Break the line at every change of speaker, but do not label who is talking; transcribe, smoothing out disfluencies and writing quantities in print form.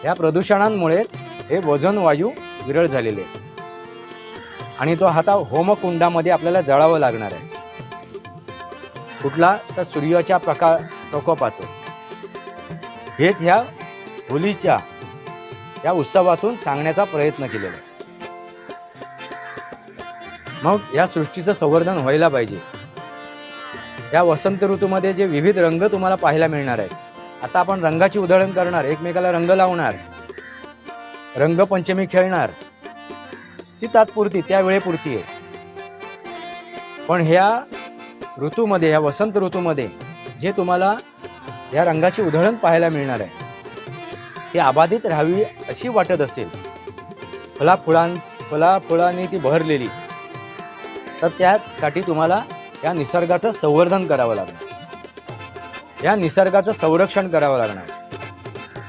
या प्रदूषणांमुळे हे वजन वायू विरळ झालेले आहे आणि तो आता होमकुंडामध्ये आपल्याला जळावं लागणार आहे. कुठला तर सूर्याच्या प्रकोपातून. हेच ह्या होलीच्या या उत्सवातून सांगण्याचा प्रयत्न केलेला आहे. मग या सृष्टीचं संवर्धन व्हायला पाहिजे. या वसंत ऋतूमध्ये जे विविध रंग तुम्हाला पाहायला मिळणार आहेत. आता आपण रंगाची उधळण करणार, एकमेकाला रंग लावणार, रंगपंचमी खेळणार, ती तात्पुरती त्या वेळेपुरती आहे. पण ह्या ऋतूमध्ये, या वसंत ऋतूमध्ये जे तुम्हाला या रंगाची उधळण पाहायला मिळणार आहे ती अबाधित राहावी अशी वाटत असेल, फुलांनी ती बहरलेली, तर त्यासाठी तुम्हाला या निसर्गाचं संवर्धन करावं लागणार, या निसर्गाचं संरक्षण करावं लागणार.